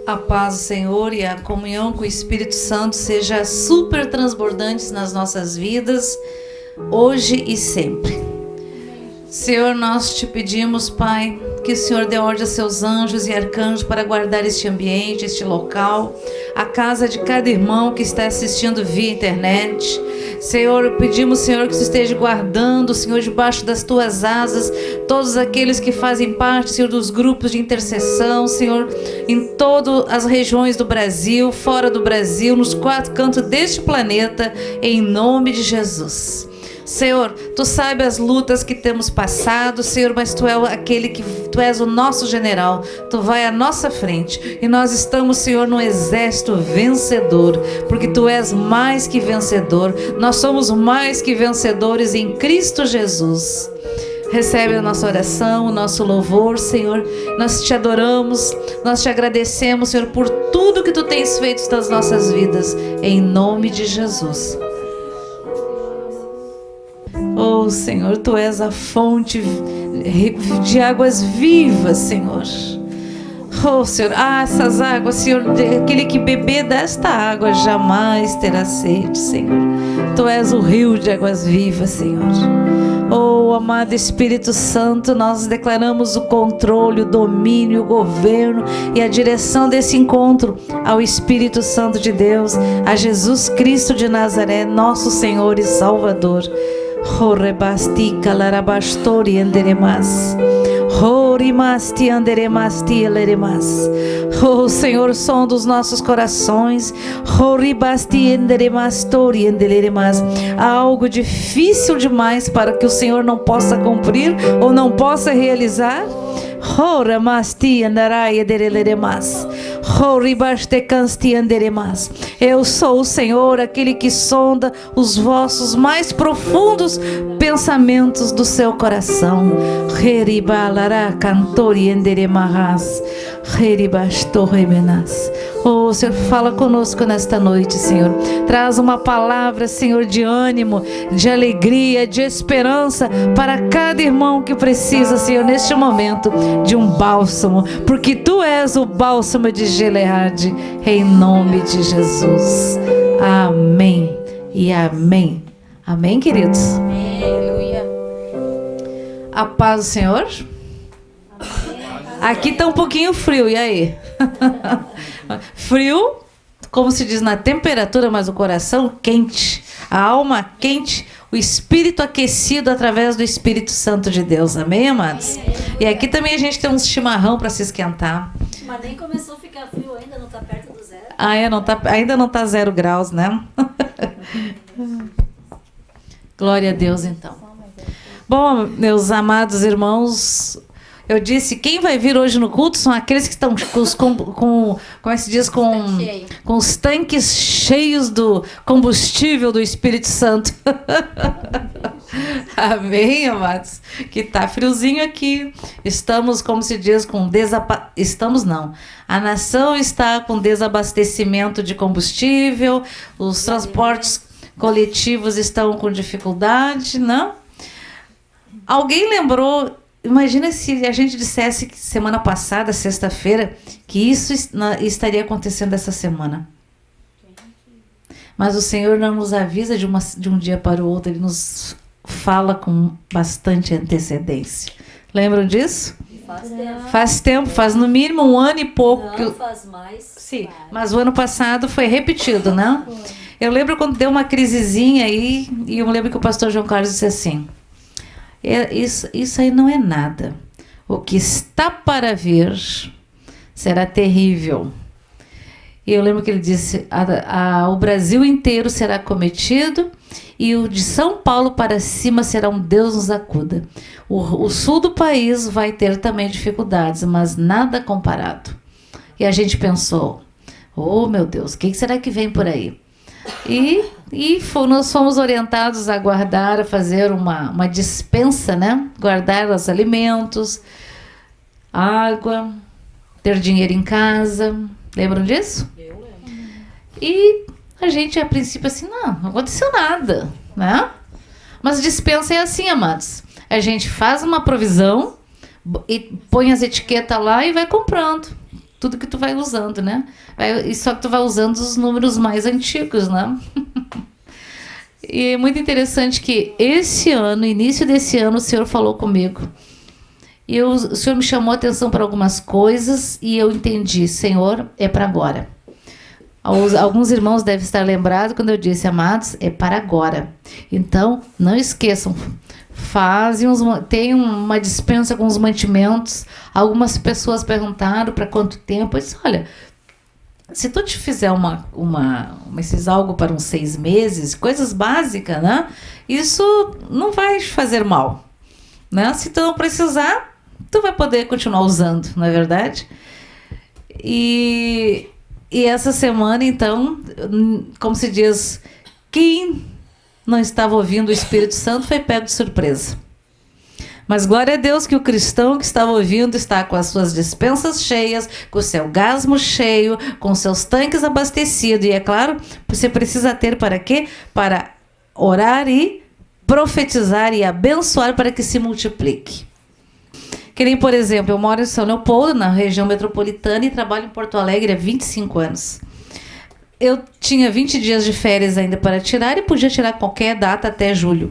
A paz do Senhor e a comunhão com o Espírito Santo seja super transbordantes nas nossas vidas, hoje e sempre. Senhor, nós te pedimos, Pai, que o Senhor dê ordem a seus anjos e arcanjos para guardar este ambiente, este local, a casa de cada irmão que está assistindo via internet. Senhor, pedimos, Senhor, que você esteja guardando, Senhor, debaixo das tuas asas, todos aqueles que fazem parte, Senhor, dos grupos de intercessão, Senhor, em todas as regiões do Brasil, fora do Brasil, nos quatro cantos deste planeta, em nome de Jesus. Senhor, tu sabes as lutas que temos passado, Senhor, mas tu és aquele que tu és o nosso general, tu vai à nossa frente e nós estamos, Senhor, no exército vencedor, porque tu és mais que vencedor, nós somos mais que vencedores em Cristo Jesus. Recebe a nossa oração, o nosso louvor, Senhor. Nós te adoramos, nós te agradecemos, Senhor, por tudo que tu tens feito nas nossas vidas, em nome de Jesus. Oh, Senhor, tu és a fonte de águas vivas, Senhor. Oh, Senhor, essas águas, Senhor, aquele que beber desta água jamais terá sede, Senhor. Tu és o rio de águas vivas, Senhor. Oh, amado Espírito Santo, nós declaramos o controle, o domínio, o governo e a direção desse encontro ao Espírito Santo de Deus, a Jesus Cristo de Nazaré, nosso Senhor e Salvador. Horebasti kalarabastori anderemas. Horimasti anderemasti eleremas. Oh, Senhor, som dos nossos corações. Horibasti anderemastori anderemas. Há algo difícil demais para que o Senhor não possa cumprir ou não possa realizar? Horamasti andarai edereleremas. Horibastekansti anderemas. Eu sou o Senhor, aquele que sonda os vossos mais profundos pensamentos do seu coração. Heribalara cantori anderemahas. Heribastorremenas. Oh, Senhor, fala conosco nesta noite, Senhor. Traz uma palavra, Senhor, de ânimo, de alegria, de esperança para cada irmão que precisa, Senhor, neste momento, de um bálsamo, porque Tu és o bálsamo de Gileade, em nome de Jesus. Amém e amém. Amém, queridos? Aleluia. A paz do Senhor. Aqui tá um pouquinho frio, e aí? Frio, como se diz na temperatura, mas o coração quente, a alma quente, o espírito aquecido através do Espírito Santo de Deus. Amém, amados? E aqui também a gente tem uns chimarrão para se esquentar. Mas nem começou a ficar frio ainda, não tá perto do zero. Ainda não tá 0 graus, né? Glória a Deus, então. Bom, meus amados irmãos, eu disse, quem vai vir hoje no culto são aqueles que estão como é que se diz, com os tanques cheios do combustível do Espírito Santo. Amém, amados? Que tá friozinho aqui. Estamos, como se diz, estamos não. A nação está com desabastecimento de combustível, os transportes coletivos estão com dificuldade, não? Alguém lembrou... Imagina se a gente dissesse que semana passada, sexta-feira, que isso estaria acontecendo essa semana. Mas o Senhor não nos avisa de um dia para o outro, Ele nos fala com bastante antecedência. Lembram disso? Faz tempo, faz no mínimo 1 ano e pouco. Não, faz mais. Sim, mas o ano passado foi repetido, não? Eu lembro quando deu uma crisezinha aí, e eu lembro que o pastor João Carlos disse assim... Isso aí não é nada. O que está para vir será terrível. E eu lembro que ele disse, o Brasil inteiro será cometido e o de São Paulo para cima será um Deus nos acuda. O sul do país vai ter também dificuldades, mas nada comparado. E a gente pensou, oh meu Deus, o que será que vem por aí? Nós fomos orientados a guardar, a fazer uma dispensa, né? Guardar os alimentos, água, ter dinheiro em casa. Lembram disso? Eu lembro. E a gente, a princípio, assim, não aconteceu nada, né? Mas dispensa é assim, amados. A gente faz uma provisão e põe as etiquetas lá e vai comprando. tudo que tu vai usando, né? E só que tu vai usando os números mais antigos, né? E é muito interessante que esse ano, início desse ano, o Senhor falou comigo. E o Senhor me chamou a atenção para algumas coisas e eu entendi, Senhor, é para agora. Alguns irmãos devem estar lembrados quando eu disse, amados, é para agora. Então, não esqueçam, tem uma dispensa com os mantimentos. Algumas pessoas perguntaram para quanto tempo. Eu disse, olha, se tu te fizer algo para uns 6 meses, coisas básicas, né? Isso não vai te fazer mal, né? Se tu não precisar, tu vai poder continuar usando, não é verdade? E essa semana, então, como se diz, quem não estava ouvindo o Espírito Santo foi pego de surpresa. Mas glória a Deus que o cristão que estava ouvindo está com as suas despensas cheias, com o seu gasmo cheio, com seus tanques abastecidos. E é claro, você precisa ter para quê? Para orar e profetizar e abençoar para que se multiplique. Que nem, por exemplo, eu moro em São Leopoldo, na região metropolitana, e trabalho em Porto Alegre há 25 anos. Eu tinha 20 dias de férias ainda para tirar e podia tirar qualquer data até julho.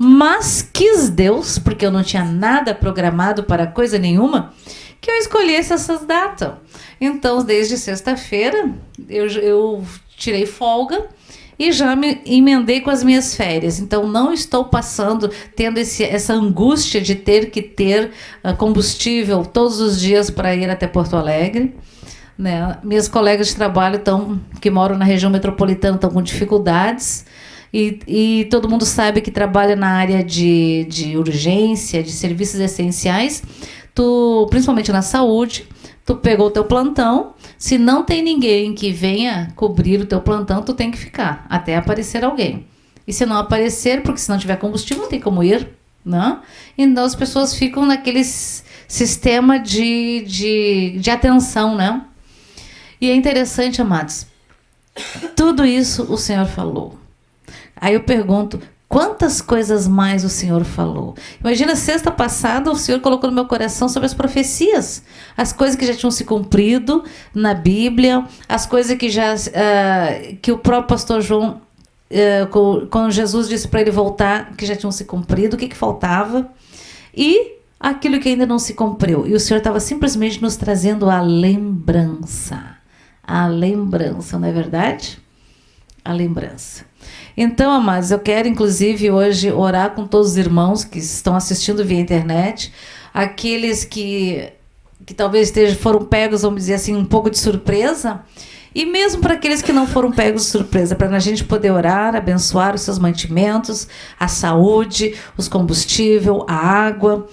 Mas quis Deus, porque eu não tinha nada programado para coisa nenhuma, que eu escolhesse essas datas. Então, desde sexta-feira, eu tirei folga e já me emendei com as minhas férias. Então, não estou tendo essa angústia de ter que ter combustível todos os dias para ir até Porto Alegre. Né? Minhas colegas de trabalho que moram na região metropolitana estão com dificuldades. E todo mundo sabe que trabalha na área de urgência, de serviços essenciais, principalmente na saúde, tu pegou o teu plantão, se não tem ninguém que venha cobrir o teu plantão, tu tem que ficar, até aparecer alguém. E se não aparecer, porque se não tiver combustível, não tem como ir, né? Então as pessoas ficam naquele sistema de atenção, né? E é interessante, amados, tudo isso o Senhor falou. Aí eu pergunto, quantas coisas mais o Senhor falou? Imagina, sexta passada o Senhor colocou no meu coração sobre as profecias. As coisas que já tinham se cumprido na Bíblia, as coisas que o próprio pastor João, quando Jesus disse para ele voltar, que já tinham se cumprido, o que faltava? E aquilo que ainda não se cumpriu. E o Senhor estava simplesmente nos trazendo a lembrança. A lembrança, não é verdade? A lembrança. Então, amados, eu quero, inclusive, hoje orar com todos os irmãos que estão assistindo via internet, aqueles que talvez foram pegos, vamos dizer assim, um pouco de surpresa, e mesmo para aqueles que não foram pegos de surpresa, para a gente poder orar, abençoar os seus mantimentos, a saúde, os combustíveis, a água,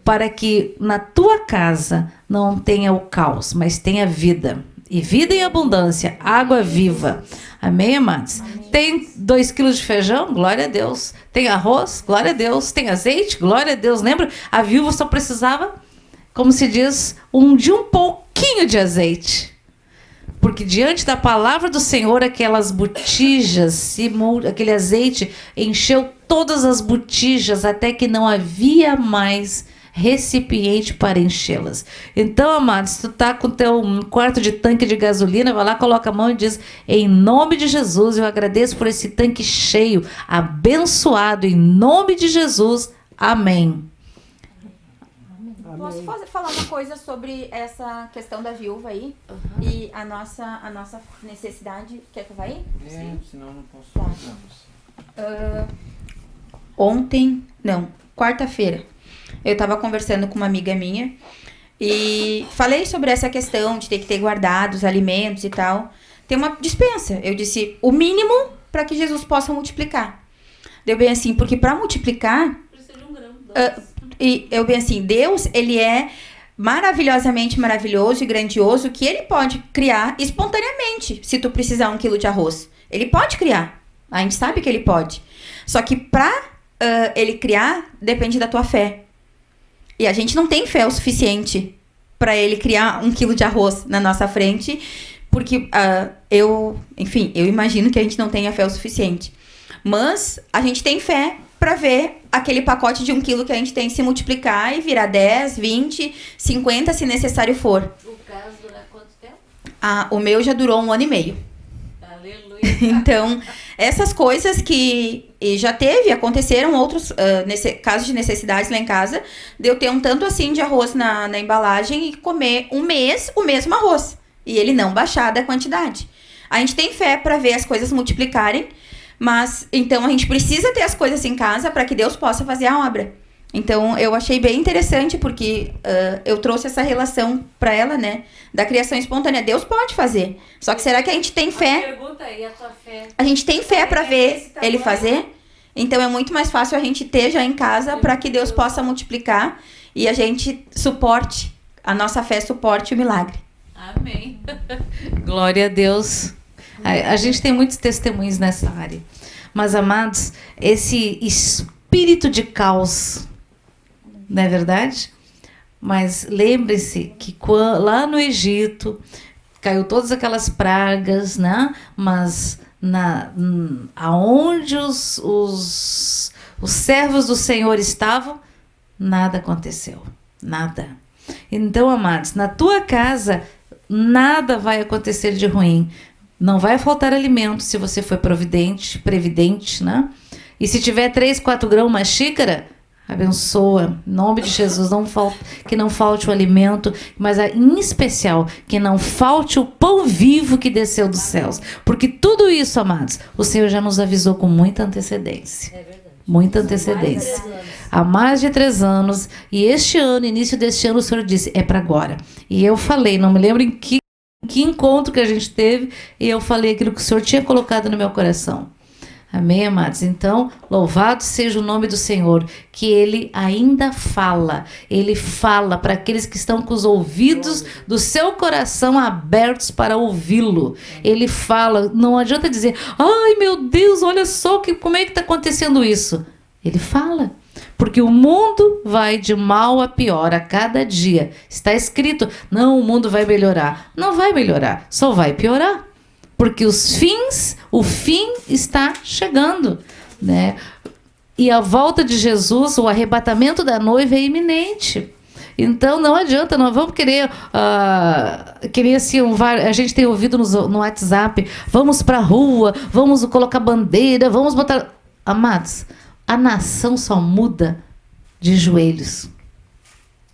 para que na tua casa não tenha o caos, mas tenha vida. E vida em abundância, água viva. Amém, amados? Amém. Tem 2 quilos de feijão? Glória a Deus. Tem arroz? Glória a Deus. Tem azeite? Glória a Deus. Lembra? A viúva só precisava, como se diz, de um pouquinho de azeite. Porque diante da palavra do Senhor, aquelas botijas, aquele azeite encheu todas as botijas até que não havia mais recipiente para enchê-las. Então, amados, se tu tá com teu 1/4 de tanque de gasolina, vai lá, coloca a mão e diz, em nome de Jesus, eu agradeço por esse tanque cheio, abençoado, em nome de Jesus, amém. Posso falar uma coisa sobre essa questão da viúva aí? Uhum. E a nossa necessidade. Quer que eu vá aí? Sim, senão não posso. Tá. Quarta-feira, eu estava conversando com uma amiga minha e falei sobre essa questão de ter que ter guardado os alimentos e tal. Tem uma dispensa. Eu disse o mínimo para que Jesus possa multiplicar. Deu bem assim, porque para multiplicar... Precisa de 1 grão. E eu bem assim, Deus, ele é maravilhosamente maravilhoso e grandioso, que ele pode criar espontaneamente, se tu precisar 1 quilo de arroz. Ele pode criar. A gente sabe que ele pode. Só que para ele criar, depende da tua fé. E a gente não tem fé o suficiente para ele criar 1 quilo de arroz na nossa frente, porque eu imagino que a gente não tenha fé o suficiente. Mas a gente tem fé para ver aquele pacote de 1 quilo que a gente tem se multiplicar e virar 10, 20, 50, se necessário for. O caso dura quanto tempo? O meu já durou 1 ano e meio. Aleluia. Então, essas coisas que aconteceram outros casos de necessidades lá em casa, de eu ter um tanto assim de arroz na embalagem e comer um mês o mesmo arroz. E ele não baixar da quantidade. A gente tem fé para ver as coisas multiplicarem, mas então a gente precisa ter as coisas em casa para que Deus possa fazer a obra. Então, eu achei bem interessante, porque eu trouxe essa relação para ela, né? Da criação espontânea. Deus pode fazer. Só que será que a gente tem fé? Pergunta aí, a tua fé. A gente tem fé para ver ele fazer? Então, é muito mais fácil a gente ter já em casa para que Deus possa multiplicar e a gente suporte, a nossa fé suporte o milagre. Amém. Glória a Deus. A gente tem muitos testemunhos nessa área. Mas, amados, esse espírito de caos, não é verdade? Mas lembre-se que lá no Egito caiu todas aquelas pragas, né? Mas aonde os servos do Senhor estavam, nada aconteceu. Nada. Então, amados, na tua casa, nada vai acontecer de ruim. Não vai faltar alimento se você for previdente, né? E se tiver 3, 4 grãos, uma xícara, abençoa, em nome de Jesus, que não falte o alimento, mas em especial, que não falte o pão vivo que desceu dos céus. Porque tudo isso, amados, o Senhor já nos avisou com muita antecedência. É verdade. Muita antecedência. Há mais de 3 anos, e este ano, início deste ano, o Senhor disse, é para agora. E eu falei, não me lembro em que encontro que a gente teve, e eu falei aquilo que o Senhor tinha colocado no meu coração. Amém, amados? Então, louvado seja o nome do Senhor, que Ele ainda fala. Ele fala para aqueles que estão com os ouvidos do seu coração abertos para ouvi-lo. Ele fala, não adianta dizer, ai meu Deus, olha só como é que está acontecendo isso. Ele fala. Porque o mundo vai de mal a pior a cada dia. Está escrito, não, o mundo vai melhorar. Não vai melhorar, só vai piorar. Porque o fim está chegando, né? E a volta de Jesus, o arrebatamento da noiva é iminente. Então não adianta, nós vamos querer assim, a gente tem ouvido no WhatsApp, vamos para a rua, vamos colocar bandeira, vamos botar... Amados, a nação só muda de joelhos.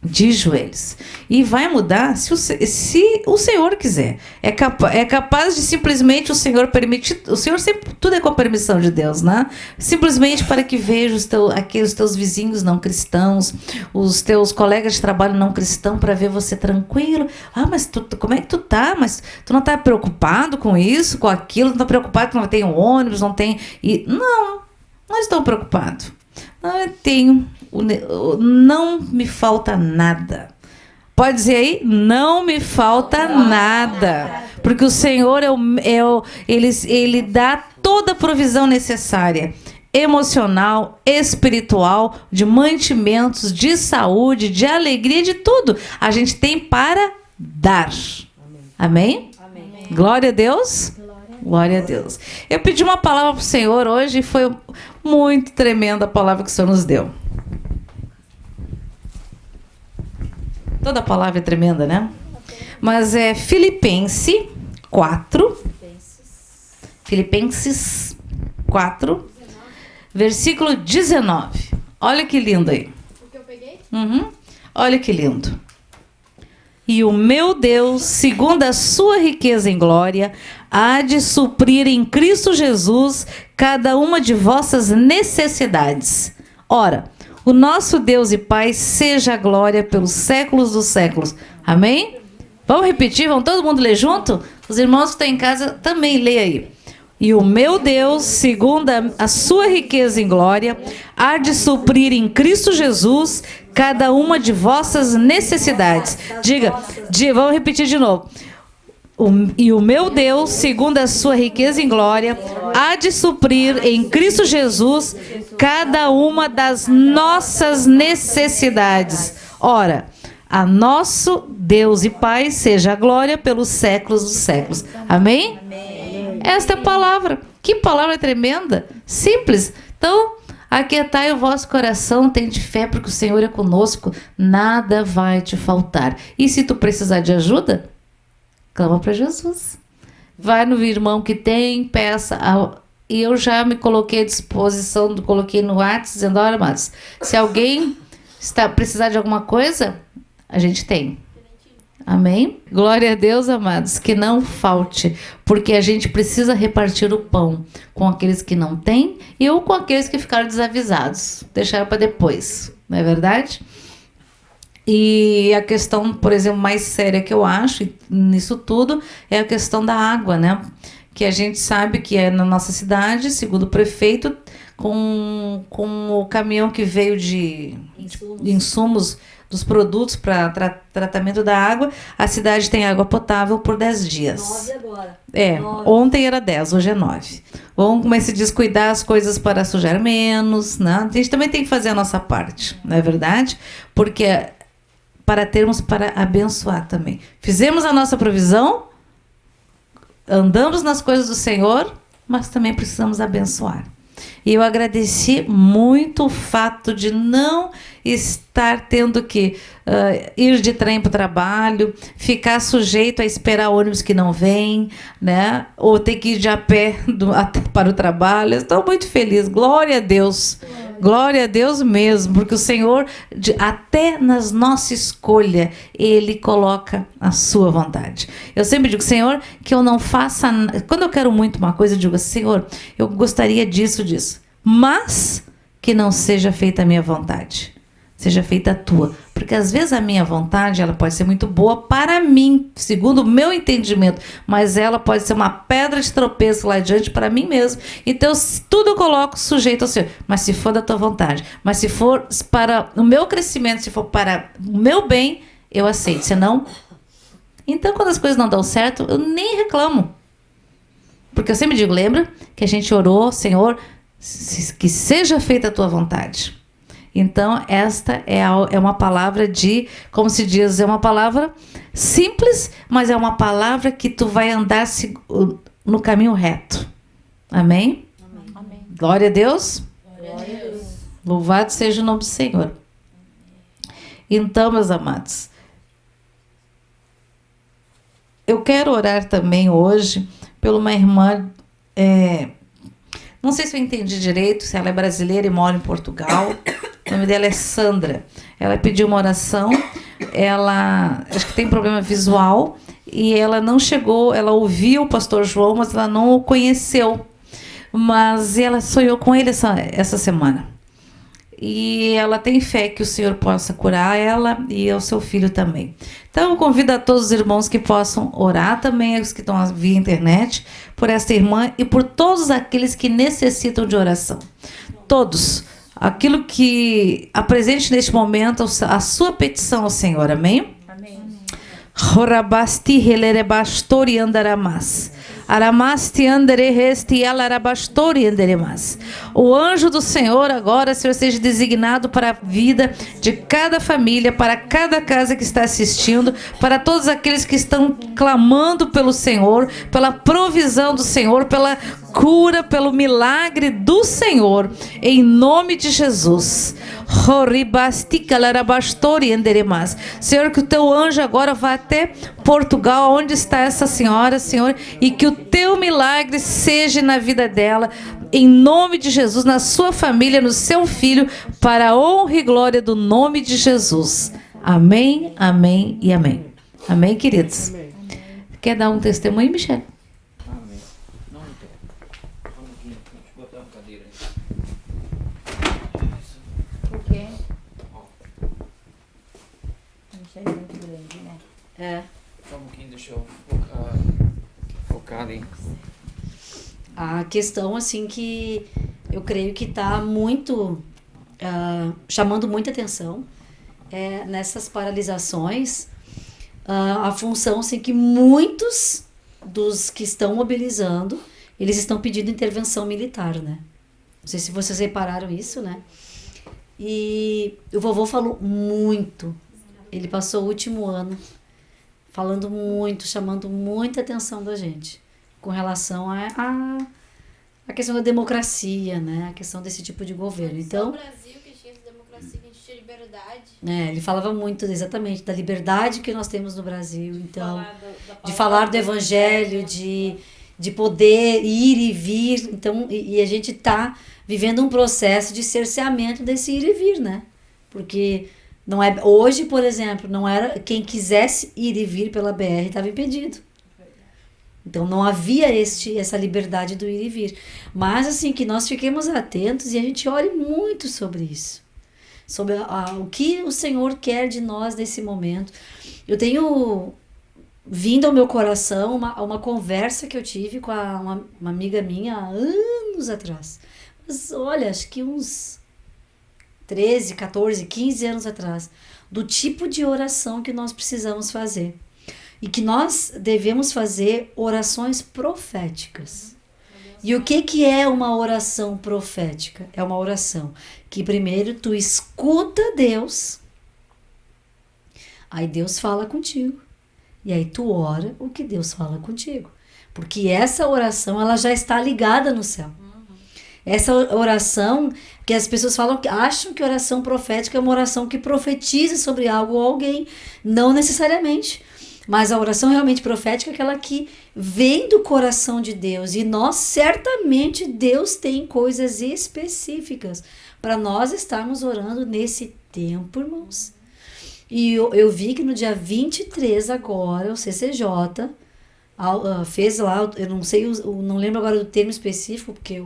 De joelhos. E vai mudar se o Senhor quiser. É capaz de simplesmente o Senhor permitir. O Senhor sempre, tudo é com a permissão de Deus, né? Simplesmente para que veja os teus vizinhos não cristãos, os teus colegas de trabalho não cristãos, para ver você tranquilo. Mas como é que tu tá? Mas tu não tá preocupado com isso, com aquilo? Não tá preocupado que não tem ônibus, não tem... Não estou preocupado. Não me falta nada. Pode dizer aí, não me falta nada. Porque o Senhor ele dá toda a provisão necessária, emocional, espiritual, de mantimentos, de saúde, de alegria, de tudo. A gente tem para dar. Amém? Amém. Glória a Deus. Glória a Deus. Eu pedi uma palavra para o Senhor hoje e foi muito tremenda a palavra que o Senhor nos deu. Toda palavra é tremenda, né? Mas é Filipenses 4. Filipenses 4, versículo 19. Olha que lindo aí. O que eu peguei? Olha que lindo. E o meu Deus, segundo a sua riqueza em glória, há de suprir em Cristo Jesus cada uma de vossas necessidades. Ora, o nosso Deus e Pai seja a glória pelos séculos dos séculos. Amém? Vamos repetir? Vamos todo mundo ler junto? Os irmãos que estão em casa também leia aí. E o meu Deus, segundo a sua riqueza em glória, há de suprir em Cristo Jesus cada uma de vossas necessidades. Vamos repetir de novo. E o meu Deus, segundo a sua riqueza em glória, há de suprir em Cristo Jesus cada uma das nossas necessidades. Ora, a nosso Deus e Pai seja a glória pelos séculos dos séculos. Amém? Esta é a palavra. Que palavra tremenda. Simples. Então, Aquietai o vosso coração, tende fé, porque o Senhor é conosco, nada vai te faltar. E se tu precisar de ajuda, clama para Jesus. Vai no irmão que tem, peça. E eu já me coloquei à disposição, coloquei no WhatsApp, dizendo, olha, amados, se alguém precisar de alguma coisa, a gente tem. Amém? Glória a Deus, amados, que não falte, porque a gente precisa repartir o pão com aqueles que não têm e ou com aqueles que ficaram desavisados, deixaram para depois, não é verdade? E a questão, por exemplo, mais séria que eu acho nisso tudo é a questão da água, né? Que a gente sabe que é na nossa cidade, segundo o prefeito, com o caminhão que veio de insumos dos produtos para tratamento da água, a cidade tem água potável por 10 dias. 9 agora. 9. Ontem era 10, hoje é 9. Vamos começar a descuidar as coisas para sujar menos, né? A gente também tem que fazer a nossa parte, não é verdade? Porque para termos para abençoar também. Fizemos a nossa provisão, andamos nas coisas do Senhor, mas também precisamos abençoar. E eu agradeci muito o fato de não estar tendo que ir de trem para o trabalho, ficar sujeito a esperar ônibus que não vem, né? Ou ter que ir de a pé para o trabalho. Eu estou muito feliz, glória a Deus. Glória a Deus mesmo, porque o Senhor, até nas nossa escolha, Ele coloca a sua vontade. Eu sempre digo, Senhor, que eu não faça... Quando eu quero muito uma coisa, eu digo, Senhor, eu gostaria disso, mas que não seja feita a minha vontade, seja feita a tua. Porque às vezes a minha vontade, ela pode ser muito boa para mim, segundo o meu entendimento, mas ela pode ser uma pedra de tropeço lá adiante para mim mesmo. Então, tudo eu coloco sujeito ao Senhor. Mas se for da tua vontade, mas se for para o meu crescimento, se for para o meu bem, eu aceito. Senão, então quando as coisas não dão certo, eu nem reclamo. Porque eu sempre digo, lembra que a gente orou, Senhor, que seja feita a tua vontade. Então, esta é uma palavra como se diz, é uma palavra simples, mas é uma palavra que tu vai andar no caminho reto. Amém? Amém. Glória a Deus. Glória a Deus. Louvado seja o nome do Senhor. Então, meus amados, eu quero orar também hoje por uma irmã, não sei se eu entendi direito, se ela é brasileira e mora em Portugal. O nome dela é Sandra. Ela pediu uma oração. Ela acho que tem problema visual e ela não chegou. Ela ouviu o pastor João, mas ela não o conheceu. Mas ela sonhou com ele essa semana. E ela tem fé que o Senhor possa curar ela e o seu filho também. Então eu convido a todos os irmãos que possam orar também, os que estão via internet, por esta irmã e por todos aqueles que necessitam de oração. Todos. Aquilo que apresente neste momento, a sua petição ao Senhor. Amém? Amém. Horabasti helerabastori andaramas. Aramasti anderehesti alarabastori anderemas. O anjo do Senhor agora, Senhor, seja designado para a vida de cada família, para cada casa que está assistindo, para todos aqueles que estão clamando pelo Senhor, pela provisão do Senhor, pela cura, pelo milagre do Senhor, em nome de Jesus. Senhor, que o teu anjo agora vá até Portugal, onde está essa senhora, Senhor, e que o teu milagre seja na vida dela, em nome de Jesus, na sua família, no seu filho, para a honra e glória do nome de Jesus. Amém, amém e amém. Amém, queridos? Amém. Quer dar um testemunho, Michele? Só um pouquinho, deixa eu focar ali. A questão, assim, que eu creio que está muito chamando muita atenção nessas paralisações, a função, assim, que muitos dos que estão mobilizando, eles estão pedindo intervenção militar, né? Não sei se vocês repararam isso, né? E o vovô falou muito. Ele passou o último ano falando muito, chamando muita atenção da gente com relação a a questão da democracia, né? A questão desse tipo de governo. Então, o Brasil que tinha essa democracia, que a gente tinha liberdade. ele falava muito exatamente da liberdade que nós temos no Brasil. Então, Da de falar do evangelho, de poder ir e vir. Então, e a gente está vivendo um processo de cerceamento desse ir e vir, né? Porque não é, hoje, por exemplo, não era quem quisesse ir e vir pela BR estava impedido. Então não havia essa liberdade do ir e vir. Mas assim, que nós fiquemos atentos e a gente ore muito sobre isso. Sobre o que o Senhor quer de nós nesse momento. Eu tenho vindo ao meu coração uma conversa que eu tive com uma amiga minha há anos atrás. Mas olha, acho que uns 13, 14, 15 anos atrás. Do tipo de oração que nós precisamos fazer. E que nós devemos fazer orações proféticas. E o que é uma oração profética? É uma oração que primeiro tu escuta Deus, aí Deus fala contigo. E aí tu ora o que Deus fala contigo. Porque essa oração, ela já está ligada no céu. Essa oração, que as pessoas acham que oração profética é uma oração que profetiza sobre algo ou alguém. Não necessariamente. Mas a oração realmente profética é aquela que vem do coração de Deus. E nós, certamente, Deus tem coisas específicas para nós estarmos orando nesse tempo, irmãos. E eu vi que no dia 23 agora, o CCJ fez lá, eu não sei, não lembro agora do termo específico, porque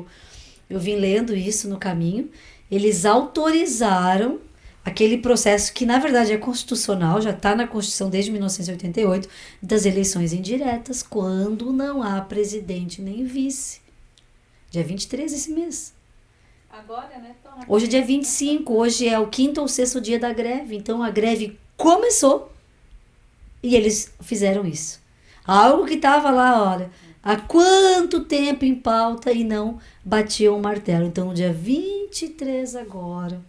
eu vim lendo isso no caminho. Eles autorizaram aquele processo que, na verdade, é constitucional, já está na Constituição desde 1988, das eleições indiretas, quando não há presidente nem vice. Dia 23 esse mês. Agora, né? Hoje é dia 25, hoje é o 5º ou 6º dia da greve. Então, a greve começou e eles fizeram isso. Algo que estava lá, olha, há quanto tempo em pauta e não batiam o martelo. Então, no dia 23 agora,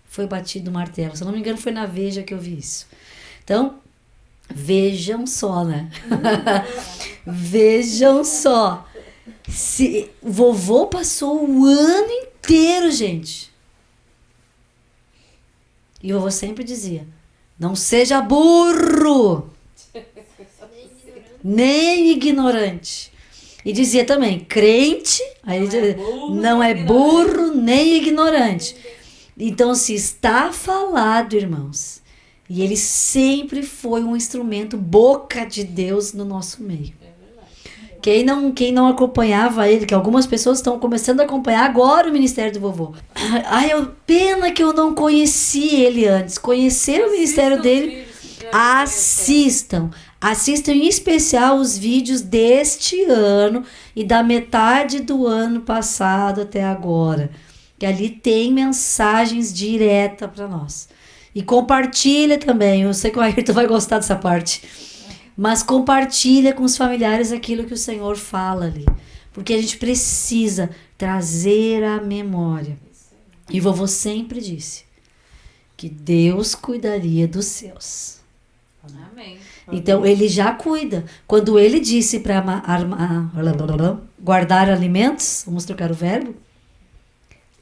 foi batido o martelo. Se eu não me engano, foi na Veja que eu vi isso. Então, vejam só, né? Vejam só. Se vovô passou o ano inteiro, gente. E o vovô sempre dizia, não seja burro, nem ignorante. E dizia também, crente, aí ele dizia, não é burro, nem ignorante. Então, se está falado, irmãos, e ele sempre foi um instrumento, boca de Deus no nosso meio. Quem não acompanhava ele, que algumas pessoas estão começando a acompanhar agora o ministério do vovô. Pena que eu não conheci ele antes. Conhecer o ministério dele, assistam. Assistam em especial os vídeos deste ano e da metade do ano passado até agora. Que ali tem mensagens diretas para nós. E compartilha também. Eu sei que o Ayrton vai gostar dessa parte. Mas compartilha com os familiares aquilo que o Senhor fala ali. Porque a gente precisa trazer à memória. E vovô sempre disse que Deus cuidaria dos seus. Amém. Então, ele já cuida. Quando ele disse para guardar alimentos, vamos trocar o verbo,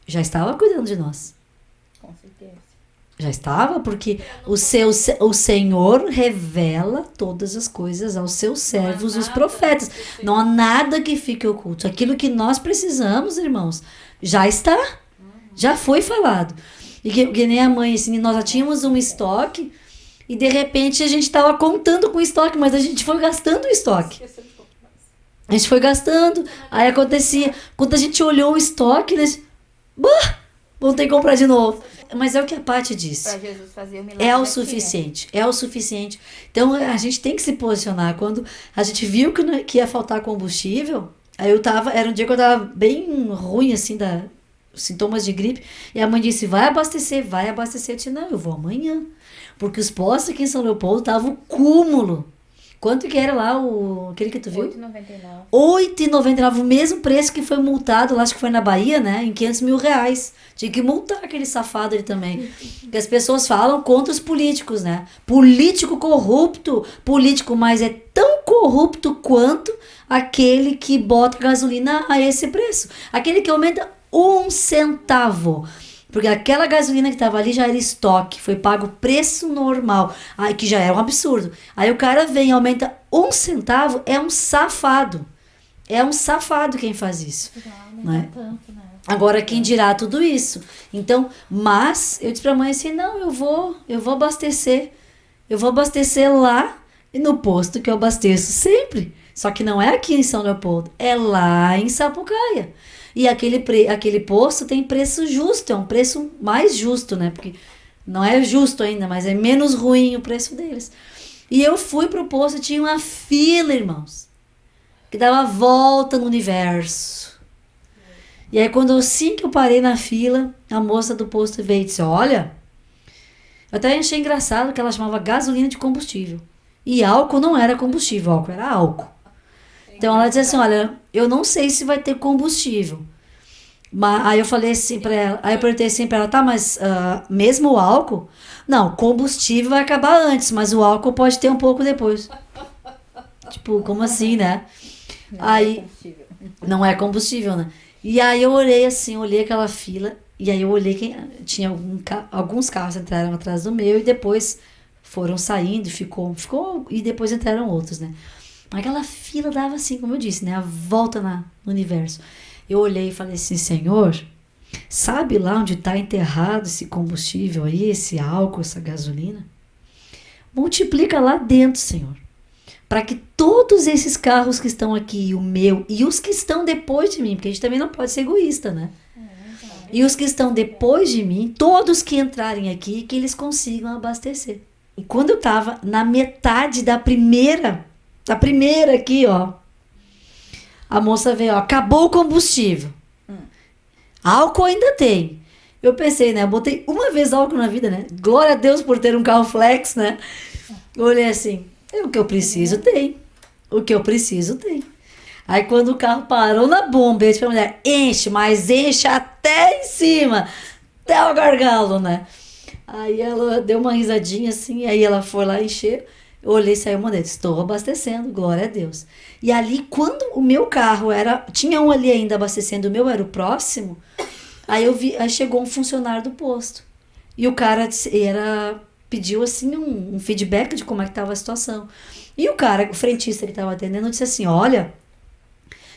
já estava cuidando de nós. Com certeza. Já estava, porque o Senhor revela todas as coisas aos seus servos, os profetas. Não há nada que fique oculto. Aquilo que nós precisamos, irmãos, já está. Já foi falado. E que nem a mãe, assim, nós já tínhamos um estoque e de repente a gente estava contando com o estoque, mas a gente foi gastando o estoque. A gente foi gastando, aí acontecia, quando a gente olhou o estoque, né, vamos ter que comprar de novo. Mas é o que a Paty disse. Para Jesus fazer o milagre. É o suficiente, é o suficiente. Então a gente tem que se posicionar. Quando a gente viu que ia faltar combustível, aí era um dia que eu tava bem ruim, assim, sintomas de gripe, e a mãe disse, vai abastecer. Eu disse, não, eu vou amanhã. Porque os postos aqui em São Leopoldo estavam cúmulo. Quanto que era lá aquele que tu viu? 8,99. 8,99, o mesmo preço que foi multado, lá acho que foi na Bahia, né? Em 500 mil reais. Tinha que multar aquele safado ali também. Porque as pessoas falam contra os políticos, né? Político corrupto, político, mas é tão corrupto quanto aquele que bota gasolina a esse preço. Aquele que aumenta 1 centavo. Porque aquela gasolina que estava ali já era estoque, foi pago preço normal, aí que já é um absurdo. Aí o cara vem e aumenta 1 centavo, é um safado. É um safado quem faz isso. Né? Agora, quem dirá tudo isso? Então, mas eu disse pra mãe assim, não, eu vou abastecer. Eu vou abastecer lá no posto que eu abasteço sempre. Só que não é aqui em São Leopoldo, é lá em Sapucaia. E aquele posto tem preço justo, é um preço mais justo, né? Porque não é justo ainda, mas é menos ruim o preço deles. E eu fui pro posto e tinha uma fila, irmãos, que dava a volta no universo. E aí, assim que eu parei na fila, a moça do posto veio e disse, olha, eu até achei engraçado que ela chamava gasolina de combustível. E álcool não era combustível, álcool era álcool. Então ela disse assim, olha, eu não sei se vai ter combustível. Mas, aí eu falei assim pra ela, aí eu perguntei assim pra ela, tá, mas mesmo o álcool? Não, combustível vai acabar antes, mas o álcool pode ter um pouco depois. Tipo, como assim, né? Não é combustível, né? E aí eu olhei assim, olhei aquela fila, e aí eu olhei que tinha alguns carros entraram atrás do meu e depois foram saindo, ficou, e depois entraram outros, né? Aquela fila dava assim, como eu disse, né? A volta no universo. Eu olhei e falei assim, Senhor, sabe lá onde está enterrado esse combustível aí, esse álcool, essa gasolina? Multiplica lá dentro, Senhor. Para que todos esses carros que estão aqui, o meu, e os que estão depois de mim, porque a gente também não pode ser egoísta, né? E os que estão depois de mim, todos que entrarem aqui, que eles consigam abastecer. E quando eu estava na metade da primeira aqui, ó, a moça veio, ó, acabou o combustível. Álcool ainda tem. Eu pensei, né, eu botei uma vez álcool na vida, né, glória a Deus por ter um carro flex, né, eu olhei assim, o que eu preciso tem, o que eu preciso tem. Aí quando o carro parou na bomba, eu disse pra mulher, enche, mas enche até em cima, até o gargalo, né. Aí ela deu uma risadinha assim, aí ela foi lá encher. Eu olhei e saiu uma deles, estou abastecendo, glória a Deus. E ali, quando o meu carro tinha um ali ainda abastecendo, o meu era o próximo, aí aí chegou um funcionário do posto. E o cara pediu assim um feedback de como é que estava a situação. E o cara, o frentista que estava atendendo, disse assim, olha,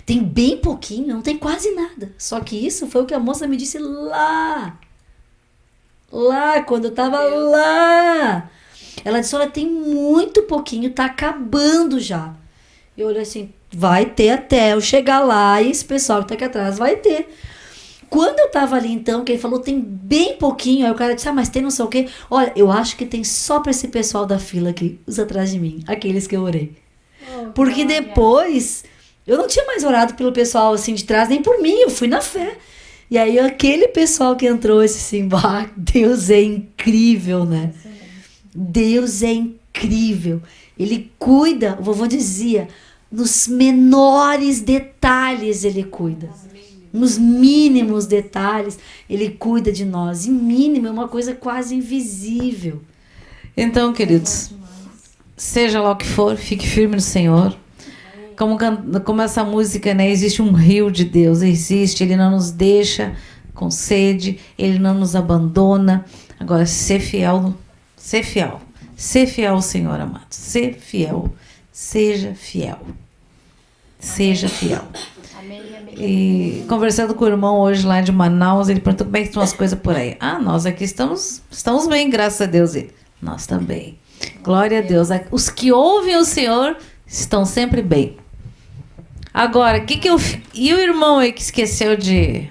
tem bem pouquinho, não tem quase nada. Só que isso foi o que a moça me disse lá, quando eu estava lá. Ela disse, olha, tem muito pouquinho, tá acabando já. Eu olhei assim, vai ter até eu chegar lá e esse pessoal que tá aqui atrás vai ter. Quando eu tava ali então, que ele falou, tem bem pouquinho, aí o cara disse, mas tem não sei o quê. Olha, eu acho que tem só pra esse pessoal da fila aqui, os atrás de mim, aqueles que eu orei. Porque depois, eu não tinha mais orado pelo pessoal assim de trás, nem por mim, eu fui na fé. E aí aquele pessoal que entrou, esse assim, Deus é incrível, né? Deus é incrível. Ele cuida, o vovô dizia, nos menores detalhes ele cuida. Nos mínimos detalhes ele cuida de nós. E mínimo é uma coisa quase invisível. Então, queridos, seja lá o que for, fique firme no Senhor. Como essa música, né? Existe um rio de Deus, existe. Ele não nos deixa com sede, ele não nos abandona. Agora, ser fiel. Ser fiel ao Senhor, amado. Ser fiel. Seja fiel. Seja fiel. Amém. E conversando com o irmão hoje lá de Manaus, ele perguntou como é que estão as coisas por aí. Nós aqui estamos bem, graças a Deus. E nós também. Glória a Deus. Os que ouvem o Senhor estão sempre bem. Agora, e o irmão aí que esqueceu de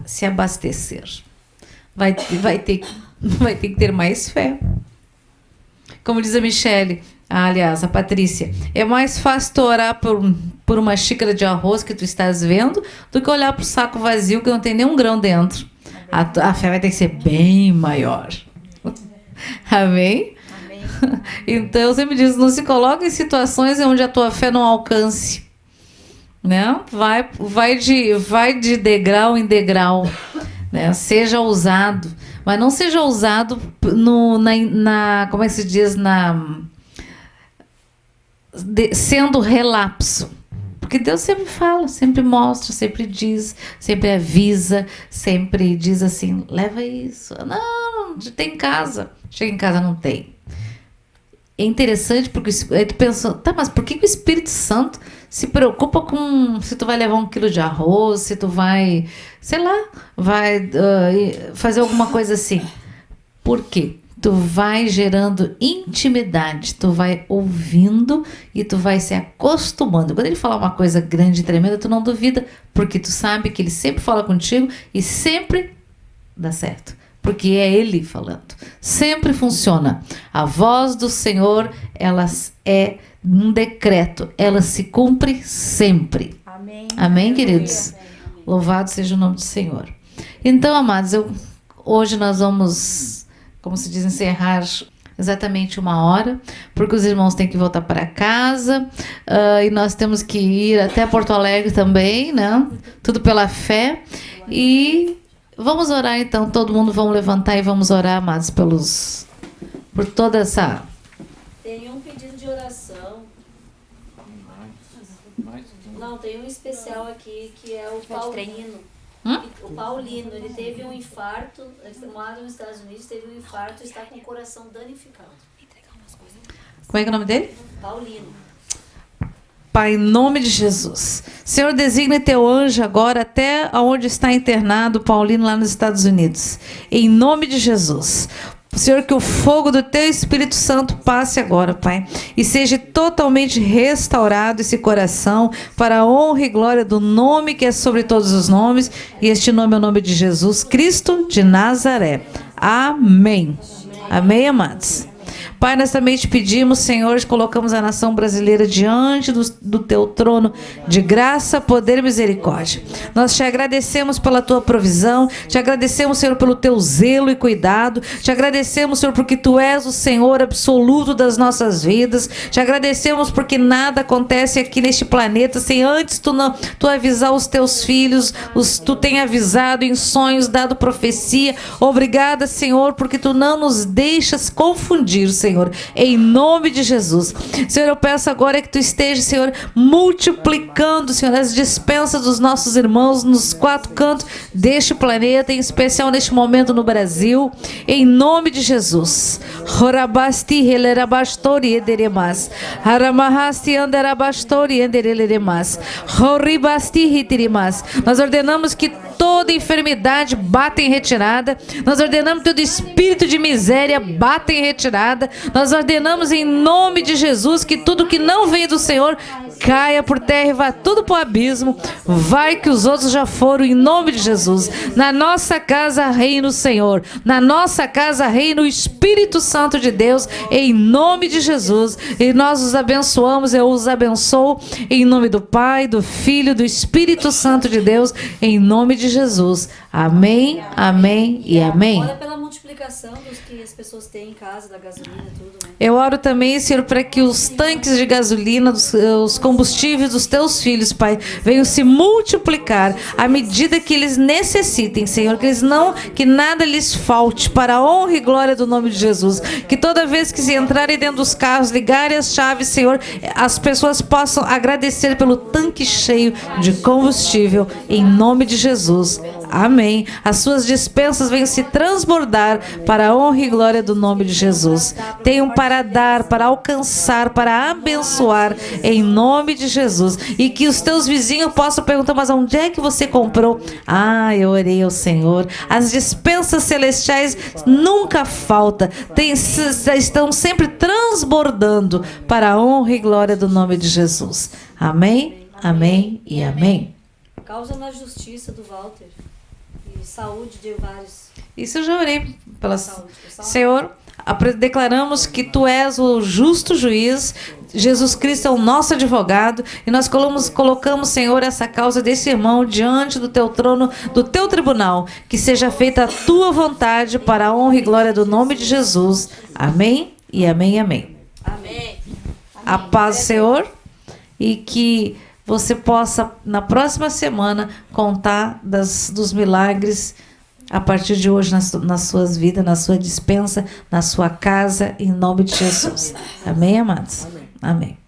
se abastecer? Vai ter que ter mais fé. Como diz a Michele, aliás, a Patrícia, é mais fácil tu orar por uma xícara de arroz que tu estás vendo do que olhar para o saco vazio que não tem nenhum grão dentro. A fé vai ter que ser bem maior. Amém? Então eu sempre digo, não se coloque em situações onde a tua fé não alcance, né? Vai de degrau em degrau, né? Seja ousado, mas não seja ousado como é que se diz, sendo relapso. Porque Deus sempre fala, sempre mostra, sempre diz, sempre avisa, sempre diz assim, leva isso. Não, tem em casa. Chega em casa, não tem. É interessante porque aí tu pensa, tá, mas por que o Espírito Santo se preocupa com se tu vai levar 1 quilo de arroz, se tu vai, sei lá, fazer alguma coisa assim? Por quê? Tu vai gerando intimidade, tu vai ouvindo e tu vai se acostumando. Quando ele falar uma coisa grande e tremenda, tu não duvida, porque tu sabe que ele sempre fala contigo e sempre dá certo. Porque é ele falando. Sempre funciona. A voz do Senhor, ela é um decreto, ela se cumpre sempre. Amém. Amém, queridos? Louvado seja o nome do Senhor. Então, amados, hoje nós vamos, como se diz, encerrar exatamente 1 hora, porque os irmãos têm que voltar para casa, e nós temos que ir até Porto Alegre também, né? Tudo pela fé. E vamos orar então, todo mundo vamos levantar e vamos orar, amados, por toda essa... Tem um pedido de oração. Não, tem um especial aqui que é o Paulino. O Paulino, ele teve um infarto, ele mora nos Estados Unidos, teve um infarto e está com o coração danificado. Como é que é o nome dele? Paulino. Pai, em nome de Jesus. Senhor, designe teu anjo agora até onde está internado Paulino lá nos Estados Unidos. Em nome de Jesus. Senhor, que o fogo do Teu Espírito Santo passe agora, Pai, e seja totalmente restaurado esse coração para a honra e glória do nome que é sobre todos os nomes, e este nome é o nome de Jesus Cristo de Nazaré. Amém. Amém, amados? Pai, nós também te pedimos, Senhor, colocamos a nação brasileira diante do teu trono de graça, poder e misericórdia. Nós te agradecemos pela tua provisão, te agradecemos, Senhor, pelo teu zelo e cuidado, te agradecemos, Senhor, porque tu és o Senhor absoluto das nossas vidas, te agradecemos porque nada acontece aqui neste planeta sem antes tu avisar os teus filhos, tu tem avisado em sonhos, dado profecia. Obrigada, Senhor, porque tu não nos deixas confundir, Senhor, em nome de Jesus. Senhor, eu peço agora que tu estejas, Senhor, multiplicando, Senhor, as dispensas dos nossos irmãos nos 4 cantos deste planeta, em especial neste momento no Brasil, em nome de Jesus. Nós ordenamos que toda enfermidade bata em retirada, nós ordenamos que todo espírito de miséria bata em retirada, nós ordenamos em nome de Jesus que tudo que não vem do Senhor caia por terra e vá tudo para o abismo. Vai que os outros já foram, em nome de Jesus. Na nossa casa reina o Senhor, na nossa casa reina o Espírito Santo de Deus, em nome de Jesus. E nós os abençoamos, eu os abençoo em nome do Pai, do Filho e do Espírito Santo de Deus, em nome de Jesus. Amém, amém e amém. Olha pela multiplicação dos que as pessoas têm em casa, da gasolina e tudo, né? Eu oro também, Senhor, para que os tanques de gasolina, os combustíveis dos teus filhos, Pai, venham se multiplicar à medida que eles necessitem, Senhor, que nada lhes falte, para a honra e glória do nome de Jesus. Que toda vez que se entrarem dentro dos carros, ligarem as chaves, Senhor, as pessoas possam agradecer pelo tanque cheio de combustível, em nome de Jesus. Amém. As suas dispensas venham se transbordar para a honra e glória do nome de Jesus. Tenham para dar, para alcançar, para abençoar, em nome de Jesus. E que os teus vizinhos possam perguntar, mas onde é que você comprou? Ah, eu orei ao Senhor. As dispensas celestiais nunca faltam. Estão sempre transbordando para a honra e glória do nome de Jesus. Amém, amém e amém. Causa na justiça do Walter. E saúde de vários. Isso eu já orei pela saúde. Senhor, declaramos que tu és o justo juiz, Jesus Cristo é o nosso advogado, e nós colocamos, Senhor, essa causa desse irmão diante do teu trono, do teu tribunal, que seja feita a tua vontade para a honra e glória do nome de Jesus. Amém e amém, amém. Amém. A paz do Senhor e que você possa, na próxima semana, contar dos milagres a partir de hoje nas suas vidas, na sua despensa, na sua casa, em nome de Jesus. Amém, amados? Amém.